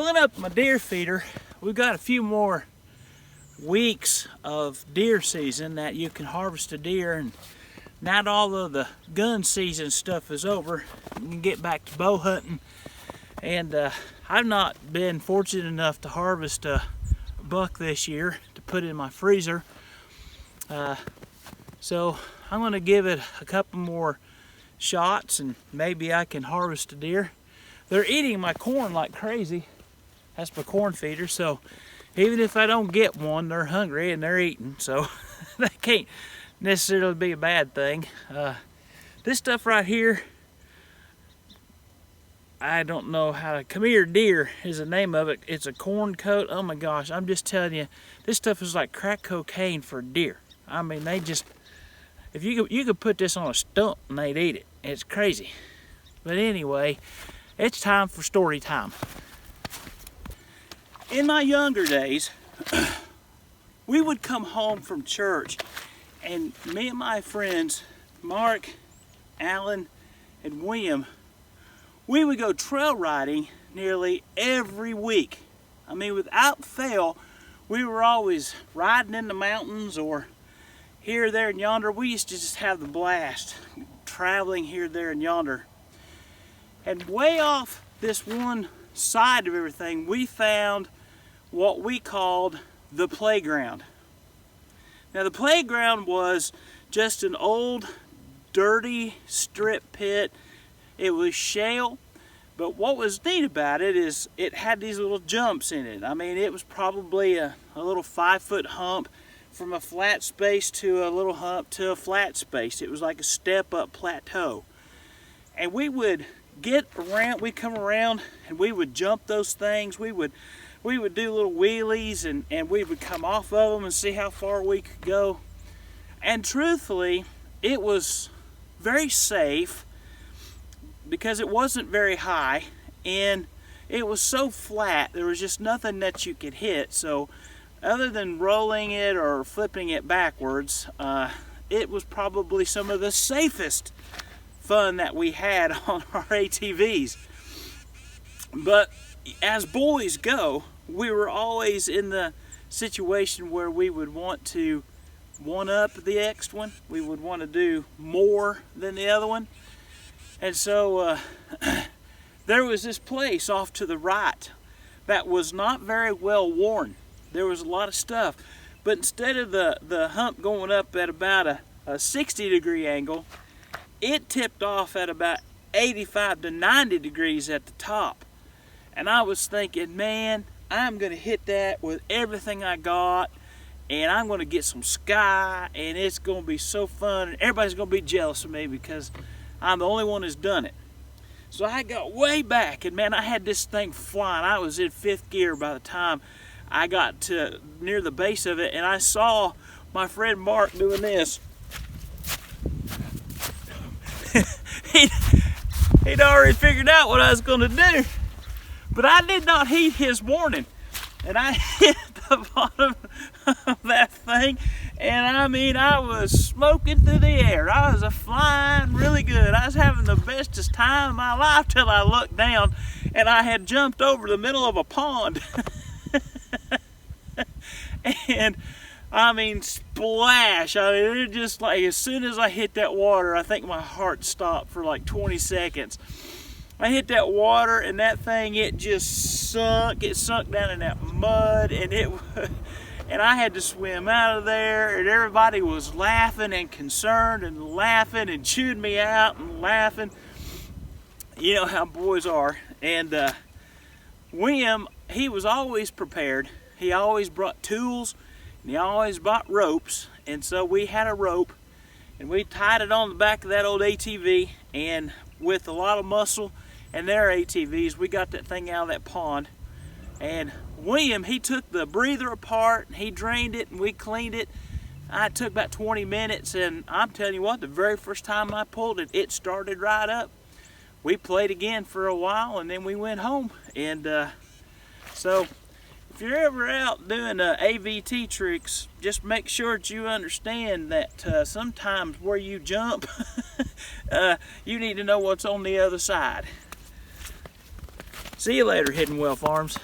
filling up my deer feeder. We've got a few more weeks of deer season that you can harvest a deer, and not all of the gun season stuff is over. You can get back to bow hunting, and I've not been fortunate enough to harvest a buck this year to put in my freezer. So I'm going to give it a couple more shots and maybe I can harvest a deer. They're eating my corn like crazy. That's my corn feeder, so even if I don't get one, they're hungry and they're eating, so that can't necessarily be a bad thing. This stuff right here, I don't know how to, come here deer is the name of it. It's a corn coat. Oh my gosh, I'm just telling you, this stuff is like crack cocaine for deer. I mean, they just, if you could put this on a stump and they'd eat it. It's crazy. But anyway, it's time for story time. In my younger days, we would come home from church, and me and my friends, Mark, Alan, and William, we would go trail riding nearly every week. I mean, without fail, we were always riding in the mountains or here, there, and yonder. We used to just have the blast, traveling here, there, and yonder. And way off this one side of everything, we found what we called the playground. Now, the playground was just an old, dirty strip pit. It was shale, but what was neat about it is it had these little jumps in it. I mean, it was probably a little 5-foot hump from a flat space to a little hump to a flat space. It was like a step-up plateau. And we would get around, we'd come around and we would jump those things. We would do little wheelies and we would come off of them and see how far we could go. And truthfully, it was very safe because it wasn't very high and it was so flat, there was just nothing that you could hit. So other than rolling it or flipping it backwards, it was probably some of the safest fun that we had on our ATVs. But as boys go, we were always in the situation where we would want to one-up the next one. We would want to do more than the other one. And so there was this place off to the right that was not very well worn. There was a lot of stuff, but instead of the hump going up at about a 60-degree angle, it tipped off at about 85 to 90 degrees at the top. And I was thinking, man, I'm gonna hit that with everything I got, and I'm gonna get some sky, and it's gonna be so fun, and everybody's gonna be jealous of me because I'm the only one who's done it. So I got way back, and man, I had this thing flying. I was in 5th gear by the time I got to near the base of it, and I saw my friend Mark doing this. He'd already figured out what I was going to do, but I did not heed his warning, and I hit the bottom of that thing, and I mean, I was smoking through the air. I was flying really good. I was having the bestest time of my life till I looked down, and I had jumped over the middle of a pond. And I mean, splash. I mean, it just like, as soon as I hit that water, I think my heart stopped for like 20 seconds. I hit that water and that thing, it just sunk. It sunk down in that mud, and and I had to swim out of there, and everybody was laughing and concerned and laughing and chewing me out and laughing. You know how boys are. And William, he was always prepared. He always brought tools, and he always brought ropes, and so we had a rope, and we tied it on the back of that old ATV, and with a lot of muscle and their ATVs, we got that thing out of that pond. And William, he took the breather apart, and he drained it, and we cleaned it. It took about 20 minutes, and I'm telling you what, the very first time I pulled it, it started right up. We played again for a while, and then we went home. And so if you're ever out doing AVT tricks, just make sure that you understand that sometimes where you jump, you need to know what's on the other side. See you later, HyddenWell Farms.